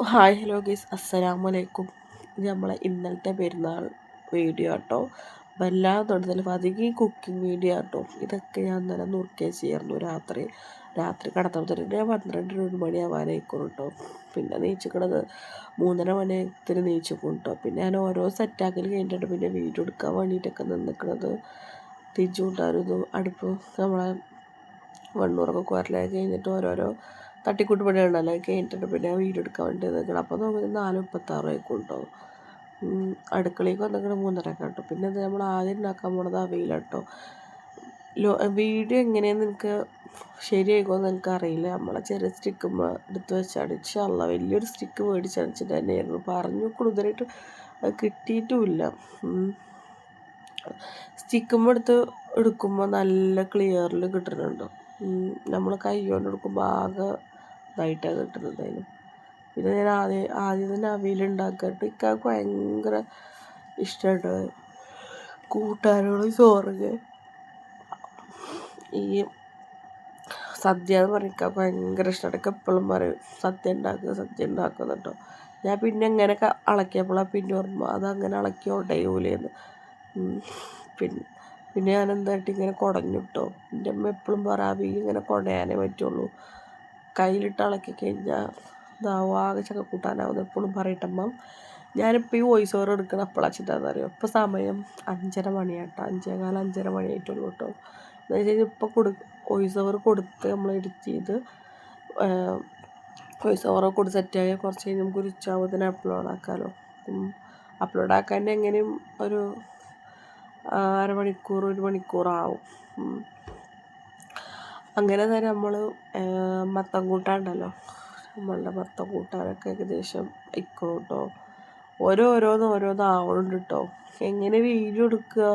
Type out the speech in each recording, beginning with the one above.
Hi hello ഗീസ് അസ്സലാമലൈക്കും. ഇത് നമ്മളെ ഇന്നലത്തെ പെരുന്നാൾ വീഡിയോ കേട്ടോ. വല്ലാതെ അധികം ഈ കുക്കിംഗ് വീഡിയോ കേട്ടോ. ഇതൊക്കെ ഞാൻ ഇന്നലെ നുറുക്കിയ ചേർന്നു രാത്രി കിടന്നപ്പോൾ തന്നെ 12 മണിയാവാനായിക്കും കേട്ടോ. പിന്നെ നീച്ചിക്കണത് 3:30 നീച്ചിക്കും കേട്ടോ. പിന്നെ ഞാൻ ഓരോ സെറ്റാക്കൽ കഴിഞ്ഞിട്ട് പിന്നെ വീഡിയോ എടുക്കാൻ വേണ്ടിയിട്ടൊക്കെ നിന്നിക്കണത്. തിരിച്ചു കൂട്ടാനും ഇതും അടുപ്പ് നമ്മളെ വണ്ണൂറൊക്കെ കുരലായി കഴിഞ്ഞിട്ട് ഓരോരോ തട്ടിക്കൂട്ട് പണിയുണ്ടല്ലോ അത് കഴിഞ്ഞിട്ട് പിന്നെ വീഡിയോ എടുക്കാൻ വേണ്ടി നിൽക്കണം. അപ്പോൾ നോക്കുമ്പോൾ 4:36 ആയിക്കും കേട്ടോ. അടുക്കളയ്ക്ക് വന്നിട്ട് 3:30 കേട്ടോ. പിന്നെ അത് നമ്മൾ ആദ്യം ഉണ്ടാക്കാൻ പോണത് അവിയൽ കേട്ടോ. വീഡിയോ എങ്ങനെയാണെന്ന് എനിക്ക് ശരിയായിക്കോന്ന് എനിക്കറിയില്ല. നമ്മളെ ചെറിയ സ്റ്റിക്കുമ്പോൾ എടുത്ത് വെച്ചാണ് ഇൻഷാല്ലാ വലിയൊരു സ്റ്റിക്ക് മേടിച്ചടിച്ചിട്ട് തന്നെയായിരുന്നു പറഞ്ഞു കൂടുതലായിട്ട് അത് കിട്ടിയിട്ടുമില്ല. സ്റ്റിക്കുമ്പോൾ എടുക്കുമ്പോൾ നല്ല ക്ലിയറിൽ കിട്ടുന്നുണ്ട്. നമ്മൾ കൈ കൊണ്ട് എടുക്കുമ്പോൾ ആകെ ഇതായിട്ടാണ് കിട്ടുന്നത്. പിന്നെ ഞാൻ ആദ്യം തന്നെ അവിയലുണ്ടാക്കിയിട്ട് എനിക്ക് ഭയങ്കര ഇഷ്ടമായിട്ട് കൂട്ടാനോളം ചോറൊക്കെ ഈ സദ്യ എന്ന് പറഞ്ഞാൽ ഭയങ്കര ഇഷ്ടമാണ്. എനിക്ക് എപ്പോഴും പറയും സദ്യ ഉണ്ടാക്കുക കേട്ടോ. ഞാൻ പിന്നെ എങ്ങനെയൊക്കെ അളക്കിയപ്പോഴാണ് പിന്നെ ഓർമ്മ അതങ്ങനെ ഇളക്കി ഉടയൂലേന്ന്. പിന്നെ ഞാൻ എന്തായിട്ട് ഇങ്ങനെ കുടഞ്ഞു കേട്ടോ. എൻ്റെ അമ്മ എപ്പോഴും പറയാം ഇങ്ങനെ കുടയാനേ പറ്റുള്ളൂ, കയ്യിലിട്ട് ഇളക്കി കഴിഞ്ഞാൽ ഇതാവും ആകെ ചക്കക്കൂട്ടാനാവുമെന്ന് എപ്പോഴും പറയട്ടമ്മ. ഞാനിപ്പോൾ ഈ വോയിസ് ഓവർ എടുക്കണം എപ്പോഴാണ് വെച്ചിട്ടാണെന്ന് അറിയോ? ഇപ്പോൾ സമയം 5:30 മണിയാട്ടോ. 5:15 മണിയായിട്ടുള്ളൂ കേട്ടോ. എന്ന് വെച്ച് കഴിഞ്ഞാൽ ഇപ്പോൾ വോയിസ് ഓവർ കൊടുത്ത് നമ്മൾ എഡിറ്റ് ചെയ്ത് വോയിസ് ഓവർ കൊടുത്ത് സെറ്റായി കുറച്ച് കഴിഞ്ഞ് നമുക്കൊരു ഉച്ചയാകുമ്പോഴത്തേന് അപ്ലോഡ് ആക്കാമല്ലോ. അപ്ലോഡ് ആക്കാൻ എങ്ങനെയും ഒരു 1 മണിക്കൂറാവും. അങ്ങനെ തന്നെ നമ്മൾ മത്തൻ കൂട്ടാനുണ്ടല്ലോ, നമ്മളുടെ മത്തൻ കൂട്ടാനൊക്കെ ഏകദേശം ഇക്കണം കേട്ടോ. ഓരോന്ന് ആവണുണ്ട് കേട്ടോ. എങ്ങനെ വീഡിയോ എടുക്കുക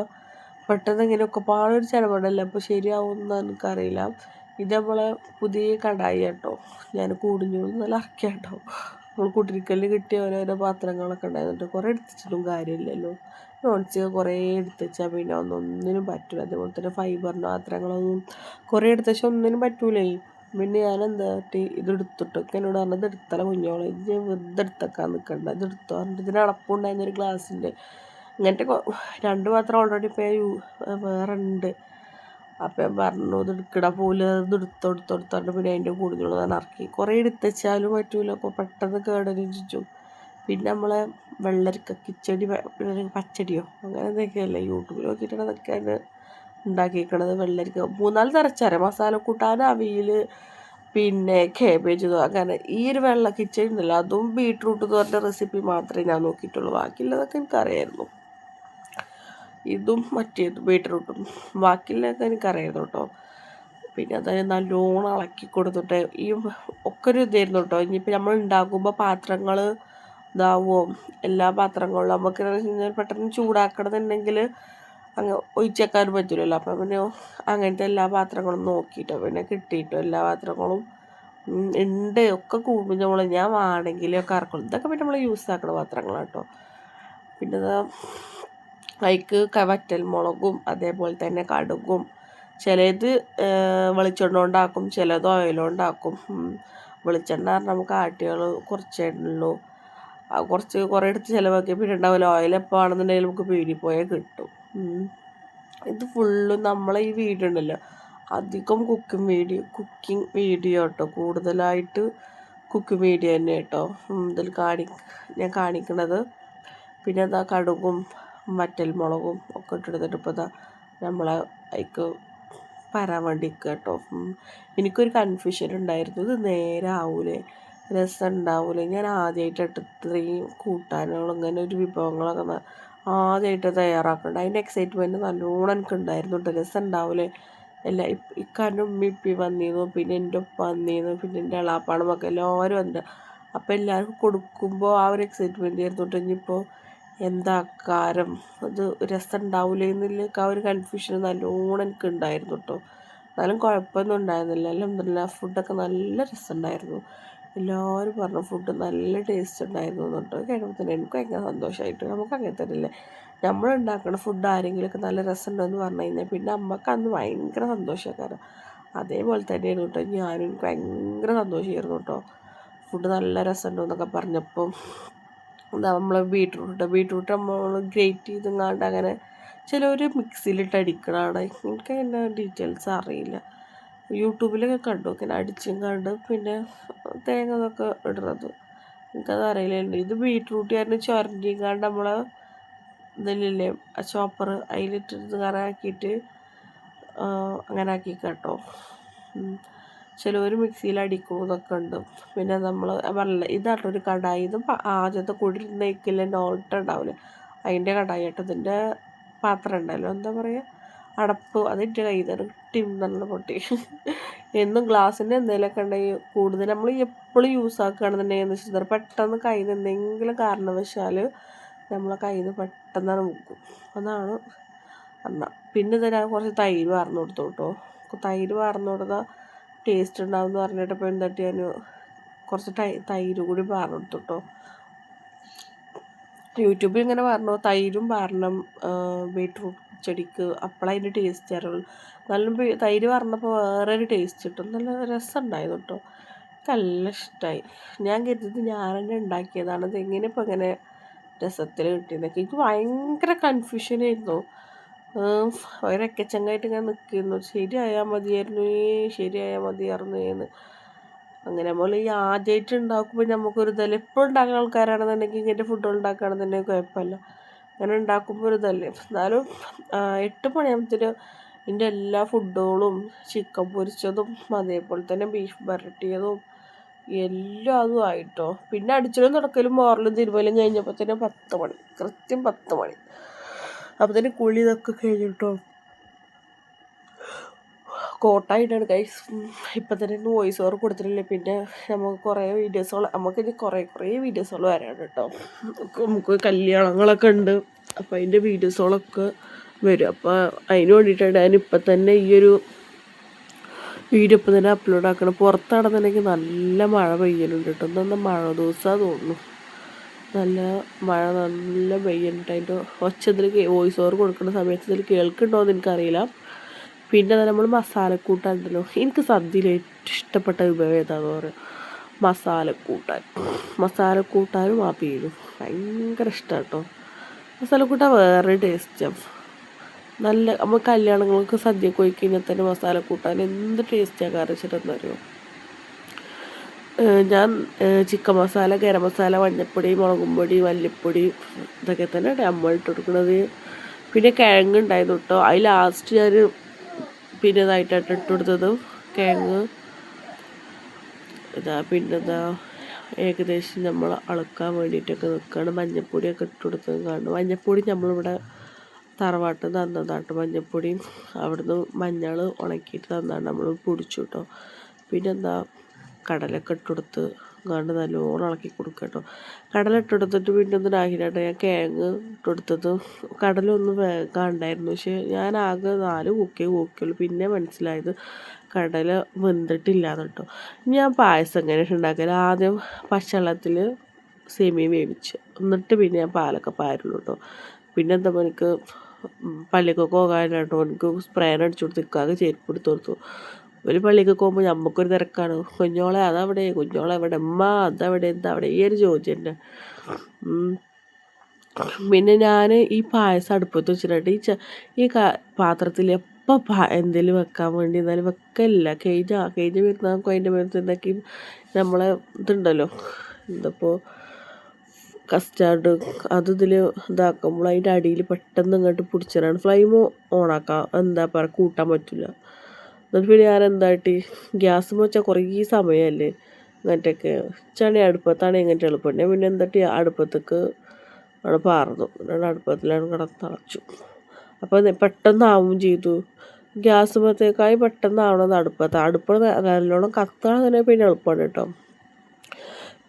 പെട്ടെന്ന് ഇങ്ങനെയൊക്കെ പാടൊരു ചിലവുണ്ടല്ലോ. അപ്പോൾ ശരിയാവുമെന്ന് എനിക്കറിയില്ല. ഇത് നമ്മളെ പുതിയ കടായി കേട്ടോ. ഞാൻ നല്ല ഇറക്കിയ കേട്ടോ. നമ്മൾ കുടിരിക്കലിന് കിട്ടിയ ഓരോരോ പാത്രങ്ങളൊക്കെ ഉണ്ടായിരുന്നിട്ട് കുറേ എടുത്തിട്ടും കാര്യമില്ലല്ലോ. നോൺ സ്റ്റിക്ക് കുറേ എടുത്ത് വെച്ചാൽ പിന്നെ ഒന്നിനും പറ്റില്ല. അതേപോലെ തന്നെ ഫൈബറിൻ്റെ പാത്രങ്ങളൊന്നും കുറേ എടുത്ത് വെച്ചാൽ ഒന്നിനും പറ്റൂലേ. പിന്നെ ഞാൻ എന്താ ഇതെടുത്തിട്ടൊക്കെ എന്നോട് പറഞ്ഞത് ഇതെടുത്തല കുഞ്ഞോളെ, ഇത് വെറുതെ എടുത്തേക്കാൻ നിൽക്കണ്ട, ഇതെടുത്തോ പറഞ്ഞിട്ട് ഇതിന് അടപ്പുണ്ടായിരുന്നൊരു ഗ്ലാസിൻ്റെ ഇങ്ങനത്തെ 2 പാത്രം ഓൾറെഡി ഇപ്പോൾ വേറെ ഉണ്ട്. അപ്പം ഞാൻ പറഞ്ഞു ഇത് എടുക്കട പോലെ എടുത്തോണ്ട് പിന്നെ അതിൻ്റെ കൂടുതലുള്ള ഞാൻ ഇറക്കി. കുറേ എടുത്ത് വെച്ചാലും പറ്റൂല, പെട്ടെന്ന് കേടരും ചുറ്റും. പിന്നെ നമ്മളെ വെള്ളരിക്ക കിച്ചടി പച്ചടിയോ അങ്ങനെ എന്തൊക്കെയല്ലേ യൂട്യൂബിൽ നോക്കിയിട്ടാണ് അതൊക്കെയാണ് ഉണ്ടാക്കിയിരിക്കണത്. വെള്ളരിക്ക 3-4 തരച്ചാറ് മസാല കൂട്ടാൻ, അവിയൽ, പിന്നെ കേബേജ് അങ്ങനെ. ഈ ഒരു വെള്ള കിച്ചടി ഉണ്ടല്ലോ അതും ബീട്രൂട്ട് എന്ന് പറഞ്ഞ റെസിപ്പി മാത്രമേ ഞാൻ നോക്കിയിട്ടുള്ളൂ. ബാക്കിയുള്ളതൊക്കെ എനിക്കറിയായിരുന്നു. ഇതും മറ്റേതും ബീട്രൂട്ടും ബാക്കിയുള്ളതൊക്കെ എനിക്കറിയായിരുന്നു കേട്ടോ. പിന്നെ അത് നല്ലോണം ഇളക്കി കൊടുത്തിട്ട് ഈ ഒക്കെ ഒരു ഇതായിരുന്നു കേട്ടോ. ഇനിയിപ്പോൾ നമ്മൾ ഉണ്ടാക്കുമ്പോൾ പാത്രങ്ങൾ ഇതാവുമോ, എല്ലാ പാത്രങ്ങളിലും നമുക്ക് പെട്ടെന്ന് ചൂടാക്കണമെന്നുണ്ടെങ്കിൽ അങ്ങ് ഒഴിച്ചേക്കാനും പറ്റില്ലല്ലോ. അപ്പം പിന്നെ അങ്ങനത്തെ എല്ലാ പാത്രങ്ങളും നോക്കിയിട്ടോ പിന്നെ കിട്ടിയിട്ടോ എല്ലാ പാത്രങ്ങളും ഉണ്ട്. ഒക്കെ കൂടുമ്പോൾ ഞാൻ വേണമെങ്കിലൊക്കെ ഇറക്കണം. ഇതൊക്കെ പിന്നെ നമ്മൾ യൂസ് ആക്കുന്ന പാത്രങ്ങളാണ് കേട്ടോ. പിന്നെ അതിക്ക് വറ്റൽമുളകും അതേപോലെ തന്നെ കടുകും, ചിലത് വെളിച്ചെണ്ണ കൊണ്ടാക്കും, ചിലത് ഓയിലുകൊണ്ടാക്കും. വെളിച്ചെണ്ണ പറഞ്ഞാൽ നമുക്ക് ആട്ടികൾ കുറച്ചേ ഉള്ളൂ, കുറേ എടുത്ത് ചിലവാക്കി പിന്നെ ഉണ്ടാവില്ല. ഓയിൽ എപ്പോൾ ആണെന്നുണ്ടെങ്കിൽ നമുക്ക് പീടി പോയാൽ കിട്ടും. ഇത് ഫുള്ളും നമ്മളെ ഈ വീഡിയോ ഉണ്ടല്ലോ അധികം കുക്കിംഗ് വീഡിയോ കേട്ടോ. കൂടുതലായിട്ട് കുക്കിംഗ് വീഡിയോ തന്നെ കേട്ടോ ഇതിൽ ഞാൻ കാണിക്കണത്. പിന്നെ എന്താ കടുകും വറ്റൽമുളകും ഒക്കെ ഇട്ടെടുത്തിട്ട് ഇപ്പോൾ നമ്മളെ അതിക്ക് പരാൻ വേണ്ടി കേട്ടോ. എനിക്കൊരു കൺഫ്യൂഷൻ ഉണ്ടായിരുന്നു, ഇത് നേരെ ആവൂലേ, രസം ഉണ്ടാവൂലേ. ഞാൻ ആദ്യമായിട്ട് ഇത്രയും കൂട്ടാനുകൾ ഇങ്ങനെ ഒരു വിഭവങ്ങളൊക്കെ ആദ്യമായിട്ട് തയ്യാറാക്കുന്നുണ്ട്. അതിൻ്റെ എക്സൈറ്റ്മെൻറ്റ് നല്ലോണം എനിക്കുണ്ടായിരുന്നു കേട്ടോ. രസം ഉണ്ടാവൂലേ എല്ലാം. ഇക്കാരൻ്റെ ഉമ്മി വന്നിരുന്നു, പിന്നെ എൻ്റെ ഉപ്പ വന്നിരുന്നു, പിന്നെ എൻ്റെ എളാപ്പാടെ മക്കൾ എല്ലാവരും വന്നിട്ട്. അപ്പോൾ എല്ലാവർക്കും കൊടുക്കുമ്പോൾ ആ ഒരു എക്സൈറ്റ്മെൻറ്റ് ആയിരുന്നു കേട്ടോ. ഇനിയിപ്പോൾ എന്താ കാരം അത് രസം ഉണ്ടാവില്ലേ എന്നുള്ള ആ ഒരു കൺഫ്യൂഷൻ നല്ലോണം എനിക്ക് ഉണ്ടായിരുന്നു കേട്ടോ. എന്നാലും കുഴപ്പമൊന്നും ഉണ്ടായിരുന്നില്ല. അൽഹംദുലില്ലാഹ് ഫുഡൊക്കെ നല്ല രസമുണ്ടായിരുന്നു. എല്ലാവരും പറഞ്ഞു ഫുഡ് നല്ല ടേസ്റ്റ് ഉണ്ടായിരുന്നു കേട്ടോ. കേട്ടപ്പോൾ തന്നെ എനിക്ക് ഭയങ്കര സന്തോഷമായിട്ട്. നമുക്ക് അങ്ങനെ തന്നെയല്ലേ, നമ്മൾ ഉണ്ടാക്കുന്ന ഫുഡ് ആരെങ്കിലുമൊക്കെ നല്ല രസമുണ്ടെന്ന് പറഞ്ഞു കഴിഞ്ഞാൽ പിന്നെ അമ്മക്ക് അന്ന് ഭയങ്കര സന്തോഷമായിരുന്നു. അതേപോലെ തന്നെയായിരുന്നു കേട്ടോ ഞാനും. എനിക്ക് ഭയങ്കര സന്തോഷമായിരുന്നു കേട്ടോ. ഫുഡ് നല്ല രസമുണ്ടോ എന്നൊക്കെ പറഞ്ഞപ്പോൾ നമ്മൾ ബീട്രൂട്ട് നമ്മൾ ഗ്രേറ്റ് ചെയ്തെങ്ങാണ്ട് അങ്ങനെ ചിലവർ മിക്സിയിലിട്ട് അടിക്കണതാണ്. എനിക്ക് അതിൻ്റെ ഡീറ്റെയിൽസ് അറിയില്ല. യൂട്യൂബിലൊക്കെ കണ്ടു ഇങ്ങനെ അടിച്ചും കണ്ട് പിന്നെ തേങ്ങ ഇതൊക്കെ ഇടുന്നത്. എനിക്കത് അറിയില്ല. ഇത് ബീട്രൂട്ട് ഞാൻ ചുരണ്ടിങ്ങാണ്ട് നമ്മൾ ഇതിലില്ലേ ആ ചോപ്പർ അതിലിട്ടിട്ട് കറാക്കിയിട്ട് അങ്ങനെ ആക്കി കേട്ടോ. ചിലവർ മിക്സിയിൽ അടിക്കുന്നതൊക്കെ ഉണ്ട്. പിന്നെ നമ്മൾ പറഞ്ഞില്ല ഇതാട്ടോ ഒരു കടായി. ഇത് ആദ്യത്തെ കുടിരുന്നേക്കില്ല നോട്ട ഉണ്ടാവില്ല അതിൻ്റെ കടായി കേട്ടോ. ഇതിൻ്റെ പാത്രം ഉണ്ടല്ലോ എന്താ പറയുക അടപ്പ് അതിൻ്റെ കയ്യിൽ നിന്ന് ടിം നല്ല പൊട്ടി. എന്നും ഗ്ലാസ്സിൻ്റെ എന്തെങ്കിലുമൊക്കെ ഉണ്ടെങ്കിൽ കൂടുതൽ നമ്മൾ എപ്പോഴും യൂസ് ആക്കുകയാണെന്നുണ്ടെങ്കിൽ എന്ന് വെച്ചാൽ പെട്ടെന്ന് കയ്യിൽ നിന്ന് എന്തെങ്കിലും കാരണവശാൽ നമ്മളെ കയ്യിൽ നിന്ന് പെട്ടെന്നാണ് മുക്കും. അതാണ് പറഞ്ഞത്. പിന്നെ ഇതിന് കുറച്ച് തൈര് വാർന്നു കൊടുത്തു കേട്ടോ. തൈര് വാർന്നു കൊടുത്താൽ ടേസ്റ്റ് ഉണ്ടാവും എന്ന് പറഞ്ഞിട്ടപ്പോൾ എന്തായിട്ട് ഞാൻ കുറച്ച് തൈര് കൂടി വാർന്നു കൊടുത്തു കേട്ടോ. യൂട്യൂബിൽ ഇങ്ങനെ പറഞ്ഞു തൈരും വാരണം ബീട്രൂട്ട് ചെടിക്ക് അപ്പോഴേ അതിൻ്റെ ടേസ്റ്റ് അറിയുള്ളൂ. നല്ല തൈര് പറഞ്ഞപ്പോൾ വേറൊരു ടേസ്റ്റ് കിട്ടും. നല്ല രസമുണ്ടായിരുന്നു കേട്ടോ. നല്ല ഇഷ്ടമായി. ഞാൻ കരുതി ഞാൻ തന്നെ ഉണ്ടാക്കിയതാണ്. അതെങ്ങനെ ഇപ്പം ഇങ്ങനെ രസത്തിൽ കിട്ടിയെന്നൊക്കെ എനിക്ക് ഭയങ്കര കൺഫ്യൂഷനായിരുന്നു. ഒരക്കച്ചങ്ങായിട്ട് ഇങ്ങനെ നിൽക്കുന്നു. ശരിയായാൽ മതിയായിരുന്നു എന്ന്. അങ്ങനെ നമ്മൾ ഈ ആദ്യമായിട്ട് ഉണ്ടാക്കുമ്പോൾ നമുക്കൊരു ഇതല്ലേ. എപ്പോഴും ഉണ്ടാക്കുന്ന ആൾക്കാരാണെന്നുണ്ടെങ്കിൽ ഇങ്ങനത്തെ ഫുഡുകൾ ഉണ്ടാക്കുകയാണെന്നുണ്ടെങ്കിൽ കുഴപ്പമില്ല. അങ്ങനെ ഉണ്ടാക്കുമ്പോൾ ഒരു ഇതല്ലേ. എന്നാലും 8 മണിയാകുമ്പത്തിന് ഇതിൻ്റെ എല്ലാ ഫുഡുകളും ചിക്കൻ പൊരിച്ചതും അതേപോലെ തന്നെ ബീഫ് വരട്ടിയതും എല്ലാം അതും ആയിട്ടോ. പിന്നെ അടിച്ചിലും തുടക്കലും മോറലും തിരുവലും കഴിഞ്ഞപ്പോൾ തന്നെ 10 മണി, കൃത്യം 10 മണി. അപ്പോൾ തന്നെ കുളി ഇതൊക്കെ കഴിഞ്ഞിട്ടോ കോട്ടായിട്ടാണ് ഗൈസ്. ഇപ്പം തന്നെ വോയിസ് ഓവർ കൊടുത്തിട്ടില്ല. പിന്നെ നമുക്ക് കുറേ നമുക്കിനി കുറേ വീഡിയോസുകൾ വരാണ് കേട്ടോ. നമുക്ക് കല്യാണങ്ങളൊക്കെ ഉണ്ട്. അപ്പോൾ അതിൻ്റെ വീഡിയോസുകളൊക്കെ വരും. അപ്പോൾ അതിന് വേണ്ടിയിട്ടാണ് ഞാനിപ്പം തന്നെ ഈ ഒരു വീഡിയോ ഇപ്പം തന്നെ അപ്ലോഡ് ആക്കണം. പുറത്താണെന്നുണ്ടെങ്കിൽ നല്ല മഴ പെയ്യലുണ്ട് കേട്ടോ. എന്നാൽ മഴ ദിവസമാണ് തോന്നുന്നു. നല്ല പെയ്യുന്നുണ്ട്. അതിൻ്റെ ഒച്ചതിൽ വോയിസ് ഓവർ കൊടുക്കുന്ന സമയത്ത് ഇതിൽ കേൾക്കുന്നുണ്ടോ എന്ന് എനിക്കറിയില്ല. പിന്നെ നമ്മൾ മസാലക്കൂട്ടാനുണ്ടല്ലോ. എനിക്ക് സദ്യയിൽ ഏറ്റവും ഇഷ്ടപ്പെട്ട വിഭവം ഏതാണെന്ന് പറയാം മസാലക്കൂട്ടാനും ആ പീരും ഭയങ്കര ഇഷ്ടമാണ് കേട്ടോ. മസാലക്കൂട്ടാൻ വേറെ ടേസ്റ്റാണ്. നല്ല നമ്മൾ കല്യാണങ്ങൾക്ക് സദ്യക്ക് പോയി കഴിഞ്ഞാൽ തന്നെ മസാലക്കൂട്ടാൻ എന്ത് ടേസ്റ്റാണ് കറിച്ചിട്ടെന്നറിയോ. ഞാൻ ചിക്കൻ മസാല, ഗരം മസാല, മഞ്ഞൾപ്പൊടി, മുളകും പൊടി, മല്ലിപ്പൊടി ഇതൊക്കെ തന്നെ നമ്മൾ ഇട്ട് കൊടുക്കുന്നത്. പിന്നെ കിഴങ്ങ് ഉണ്ടായിരുന്നു കേട്ടോ. അതിൽ ലാസ്റ്റ് ഞാൻ പിന്നെ ഇതായിട്ടാണ് ഇട്ട് കൊടുത്തത് കിഴങ്ങ്. പിന്നെന്താ ഏകദേശം നമ്മൾ അളക്കാൻ വേണ്ടിയിട്ടൊക്കെ നിൽക്കുകയാണ്. മഞ്ഞൾപ്പൊടിയൊക്കെ ഇട്ട് കൊടുത്തത് കാണും. മഞ്ഞൾപ്പൊടി നമ്മളിവിടെ തറവാട്ടിൽ തന്നതാട്ടോ. മഞ്ഞൾപ്പൊടിയും അവിടുന്ന് മഞ്ഞൾ ഉണക്കിയിട്ട് തന്നാണ് നമ്മൾ പൊടിച്ചു കേട്ടോ. പിന്നെന്താ കടലൊക്കെ ഇട്ടെടുത്ത് കണ്ട് നല്ലോണം ഇളക്കി കൊടുക്കുക കേട്ടോ. കടല ഇട്ടെടുത്തിട്ട് പിന്നെ ഒന്നും ആക്കിയിട്ടാണ് ഞാൻ കിഴങ്ങ് ഇട്ടെടുത്തത്. കടലൊന്നും വേഗമുണ്ടായിരുന്നു. പക്ഷേ ഞാൻ ആകെ 4 കൂക്കിയുള്ളൂ. പിന്നെ മനസ്സിലായത് കടല വെന്തിട്ടില്ലാന്ന് കേട്ടോ. ഞാൻ പായസം എങ്ങനെ ഉണ്ടാക്കല്, ആദ്യം പച്ചവെള്ളത്തിൽ സേമിയ വേവിച്ച് എന്നിട്ട് പിന്നെ ഞാൻ പാലൊക്കെ പാരുള്ളൂ കേട്ടോ. പിന്നെ എന്താ എനിക്ക് പള്ളിക്കൊക്കെ പോകാനായിട്ടോ എനിക്ക് സ്പ്രേൻ അടിച്ചു കൊടുത്ത് നിൽക്കാതെ ചെരുപ്പ് എടുത്ത് കൊടുത്തു. ഒരു പള്ളിക്കൊക്കെ പോകുമ്പോൾ നമുക്കൊരു തിരക്കാണ്. കുഞ്ഞോളെ അതവിടെ, കുഞ്ഞോളെ എവിടെ, അതവിടെ, എന്താ അവിടെ, ഈ ഒരു ചോദ്യം തന്നെ. പിന്നെ ഞാൻ ഈ പായസം അടുപ്പത്ത് വെച്ചിട്ടുണ്ട്. ഈ പാത്രത്തിൽ എപ്പോൾ എന്തെങ്കിലും വെക്കാൻ വേണ്ടി എന്നാലും വെക്കലില്ല. കഴിഞ്ഞ വരുന്നപ്പോൾ അതിൻ്റെ മേലത്തേക്ക് നമ്മളെ ഇതുണ്ടല്ലോ എന്തപ്പോൾ കസ്റ്റാർഡ് അത് ഇതിൽ ഇതാക്കുമ്പോൾ അതിൻ്റെ അടിയിൽ പെട്ടെന്ന് ഇങ്ങോട്ട് പിടിച്ചിടാണ്. ഫ്ലെയിം ഓണാക്കാം എന്താ പറയുക കൂട്ടാൻ പറ്റില്ല. എന്നിട്ട് പിന്നെ ഞാൻ എന്തായിട്ട് ഗ്യാസ് വെച്ചാൽ കുറേ സമയമല്ലേ ഇങ്ങനത്തെയൊക്കെ ചണി അടുപ്പത്താണ് ഇങ്ങനത്തെ എളുപ്പമുണ്ട്. പിന്നെ എന്തായിട്ട് അടുപ്പത്തേക്ക് അവിടെ പാർന്നു അടുപ്പത്തിലാണ് തിളച്ചു. അപ്പോൾ പെട്ടെന്നാവും ചെയ്തു. ഗ്യാസ് മത്തേക്കായി പെട്ടെന്നാവണത് അടുപ്പ് നല്ലോണം കത്താൻ തന്നെ പിന്നെ എളുപ്പമാണ് കേട്ടോ.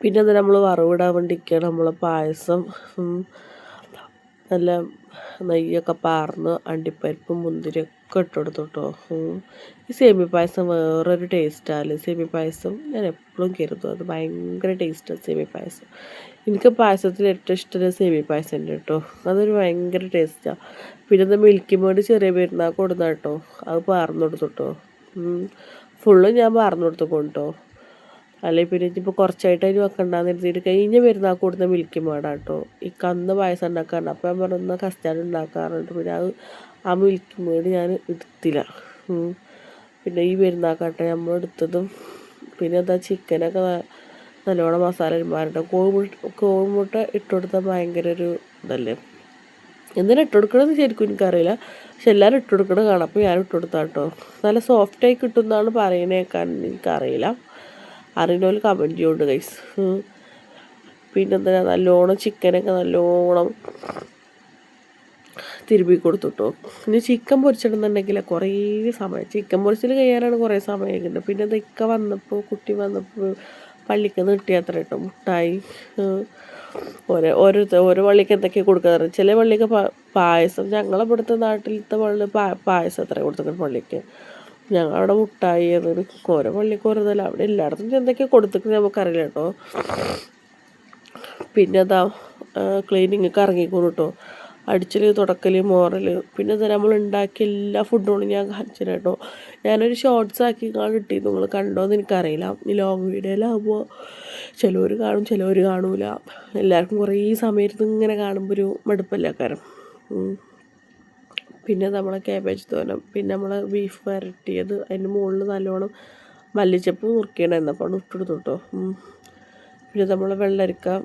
പിന്നെ അത് നമ്മൾ വറവിടാൻ വേണ്ടിയിരിക്കുകയാണ് നമ്മളെ പായസം. നല്ല നെയ്യൊക്കെ പാർന്ന് അണ്ടിപ്പരിപ്പും മുന്തിരിയൊക്കെ ഇട്ട് കൊടുത്തു കേട്ടോ. ഈ സേമിയ പായസം വേറൊരു ടേസ്റ്റാണ്. സേമിയ പായസം ഞാൻ എപ്പോഴും കരുതും അത് ഭയങ്കര ടേസ്റ്റാണ് സേമിയ പായസം. എനിക്ക് പായസത്തിൽ ഏറ്റവും ഇഷ്ടം സേമിയ പായസം ഉണ്ട് കേട്ടോ. അതൊരു ഭയങ്കര ടേസ്റ്റാണ്. പിന്നെ അത് മിൽക്കി മേഡ് ചെറിയ പെരുന്നാൾ കൊടുന്ന കേട്ടോ. അത് പാർന്നു കൊടുത്തു കേട്ടോ. ഫുള്ളും ഞാൻ പാർന്നു കൊടുത്തു കേട്ടോ. അല്ലെങ്കിൽ പിന്നെ ഇനിയിപ്പോൾ കുറച്ചായിട്ട് അതിന് വെക്കണ്ടെന്ന് കരുതിയിട്ട് കഴിഞ്ഞ പെരുന്നാൾ കൊടുത്ത മിൽക്കി മേഡാണ് കേട്ടോ ഈ കന്ന് പായസം ഉണ്ടാക്കാറുണ്ട്. അപ്പോൾ ഞാൻ പറഞ്ഞ കസ്റ്റാർഡ് ഉണ്ടാക്കാറുണ്ട്. പിന്നെ അത് ആ മിൽക്കി മേഡ് ഞാൻ എടുത്തില്ല. പിന്നെ ഈ പെരുന്നാൾക്കാട്ടെ നമ്മൾ എടുത്തതും പിന്നെ എന്താ ചിക്കനൊക്കെ നല്ലോണം മസാല ഇടുമാറുണ്ട്. കോഴിമുട്ട ഇട്ട് കൊടുത്താൽ ഭയങ്കര ഒരു ഇതല്ലേ. എന്തിനാ ഇട്ട് കൊടുക്കണമെന്ന് ശരിക്കും എനിക്കറിയില്ല, പക്ഷെ എല്ലാവരും ഇട്ട് കൊടുക്കണത് കാണാം. അപ്പോൾ ഞാൻ ഇട്ട് കൊടുത്താൽ കേട്ടോ നല്ല സോഫ്റ്റായി കിട്ടുമെന്നാണ് പറയുന്നേക്കാൻ. എനിക്കറിയില്ല, അറിയുന്നവർ കമൻറ്റ് ചെയ്യുന്നുണ്ട് ഗൈസ്. പിന്നെന്താ നല്ലോണം ചിക്കനൊക്കെ നല്ലോണം തിരുമ്പി കൊടുത്തുട്ടോ. ഇനി ചിക്കൻ പൊരിച്ചിടുന്നുണ്ടെങ്കിൽ കുറേ സമയം ചിക്കൻ പൊരിച്ചിൽ കഴിയാനാണ് കുറേ സമയം കഴിക്കുന്നത്. പിന്നെ ഇതൊക്കെ വന്നപ്പോൾ കുട്ടി വന്നപ്പോൾ പള്ളിക്ക് കിട്ടിയത്ര കേട്ടോ മുട്ടായി. ഓരോ പള്ളിക്ക് എന്തൊക്കെയാണ് കൊടുക്കാറ്. ചില പള്ളിക്ക് പായസം, ഞങ്ങളെ ഇവിടുത്തെ നാട്ടിലത്തെ പള്ളി പായസം എത്ര കൊടുത്തിട്ടുണ്ട് പള്ളിക്ക്. ഞങ്ങളവിടെ മുട്ടായി അതൊരു ഓരോ പള്ളിക്ക് ഓരോതല്ല. അവിടെ എല്ലായിടത്തും എന്തൊക്കെയാണ് കൊടുത്തിട്ട് നമുക്കറിയില്ല കേട്ടോ. പിന്നെ അതാ ക്ലീനിങ്ങൊക്കെ ഇറങ്ങിക്കോളൂ കേട്ടോ. അടിച്ചൽ, തുടക്കൽ, മോറൽ. പിന്നെ എന്താ നമ്മൾ ഉണ്ടാക്കിയ എല്ലാ ഫുഡുകളും ഞാൻ കാണിച്ചു തരാം കേട്ടോ. ഞാനൊരു ഷോർട്സ് ആക്കി കിട്ടി, നിങ്ങൾ കണ്ടോയെന്ന് എനിക്കറിയില്ല. ഈ ലോങ് വീഡിയോയിലാകുമ്പോൾ ചിലവർ കാണും ചിലവർ കാണൂല. എല്ലാവർക്കും കുറേ സമയത്ത് ഇങ്ങനെ കാണുമ്പോൾ ഒരു മടുപ്പല്ലേ കാരം. പിന്നെ നമ്മളെ കാബേജ് തോരൻ, പിന്നെ നമ്മളെ ബീഫ് വരട്ടിയത്, അതിൻ്റെ മുകളിൽ നല്ലോണം മല്ലിച്ചപ്പ് മുറുക്കിയിട്ടുണ്ടായിരുന്നു ഇട്ടെടുത്തു കേട്ടോ. പിന്നെ നമ്മളെ വെള്ളരിക്ക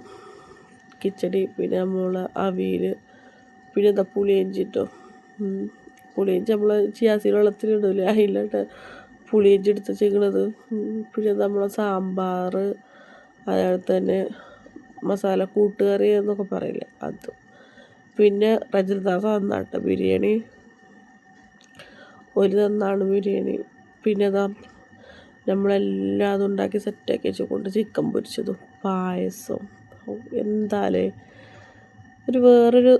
കിച്ചടി, പിന്നെ നമ്മളെ അവിയൽ, പിന്നെ എന്താ പുളിയിഞ്ചി കേട്ടോ. പുളിയിഞ്ചി നമ്മൾ ചിയാസീഡ് വെള്ളത്തിലിടില്ലേ, അതിലിട്ട് പുളിയിഞ്ചി എടുത്ത് ചെയ്യണത്. പിന്നെ നമ്മളെ സാമ്പാർ, അതുപോലെ തന്നെ മസാല കൂട്ടുകറി എന്നൊക്കെ പറയില്ലേ അത്. പിന്നെ റജൽദാസ തന്നാട്ടോ ബിരിയാണി, ഒരു തന്നാണ് ബിരിയാണി. പിന്നെ അതാ നമ്മളെല്ലാം അതുണ്ടാക്കി സെറ്റാക്കി വെച്ചുകൊണ്ട് ചിക്കൻ പൊരിച്ചതും പായസം. എന്താലേ ഒരു വേറൊരു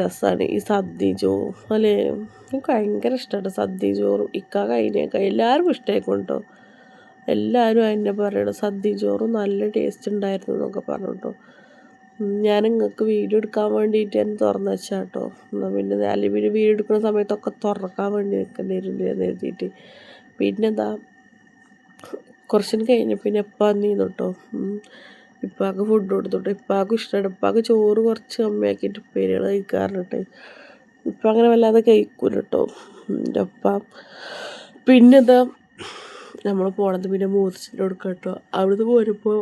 രസമാണ് ഈ സദ്യ ചോറും അല്ലേ. എനിക്ക് ഭയങ്കര ഇഷ്ടമാണ് സദ്യ ചോറും. കഴിഞ്ഞേക്കാം എല്ലാവർക്കും ഇഷ്ടമായിക്കൊണ്ടോ. എല്ലാവരും എന്നെ പറയണം സദ്യ ചോറും നല്ല ടേസ്റ്റ് ഉണ്ടായിരുന്നു എന്നൊക്കെ പറഞ്ഞിട്ടോ. ഞാൻ നിങ്ങൾക്ക് വീഡിയോ എടുക്കാൻ വേണ്ടിയിട്ട് ഞാൻ തുറന്നു വെച്ചാൽ കേട്ടോ. പിന്നെ അല്ലെങ്കിൽ പിന്നെ വീഡിയോ എടുക്കുന്ന സമയത്തൊക്കെ തുറക്കാൻ വേണ്ടി നിൽക്കേണ്ടിയിരുന്നില്ല എന്ന് എഴുതിയിട്ട്. പിന്നെന്താ കുറച്ചിന് കഴിഞ്ഞ് പിന്നെ എപ്പോൾ വന്നിരുന്നു കേട്ടോ. ഇപ്പാക്ക് ഫുഡ് കൊടുത്തോട്ടെ. ഇപ്പാക്കും ഇഷ്ടമാണ്. ഇപ്പാക്ക് ചോറ് കുറച്ച് കമ്മിയാക്കിയിട്ട് ഉപ്പേരികൾ കഴിക്കാറുണ്ട്. ഇപ്പം അങ്ങനെ വല്ലാതെ കഴിക്കൂല കേട്ടോ എൻ്റെ ഉപ്പ. പിന്നെന്താ നമ്മൾ പോണത് പിന്നെ മൂത്തച്ഛൻ്റെ കൊടുക്കുക കേട്ടോ. അവിടുന്ന് പോരുമ്പോൾ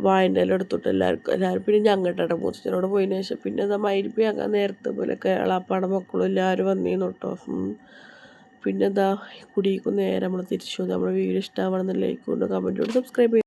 വായൻ്റെ ഇല എടുത്തിട്ട് എല്ലാവരും പിന്നെ ഞങ്ങട്ടാണ് മൂത്തച്ഛനോട് പോയതിന് ശേഷം പിന്നെ എന്താ മൈരിപ്പി അങ്ങനെ നേരത്തെ പോലെ കേളാപ്പാടെ മക്കളും എല്ലാവരും വന്നിരുന്നു കേട്ടോ. പിന്നെന്താ കുടിക്കും നേരെ നമ്മൾ തിരിച്ചു. നമ്മുടെ വീഡിയോ ഇഷ്ടമാവണമെന്നില്ല, ലൈക്ക് കൊണ്ട് കമൻറ്റ് കൊണ്ട് സബ്സ്ക്രൈബ് ചെയ്യും.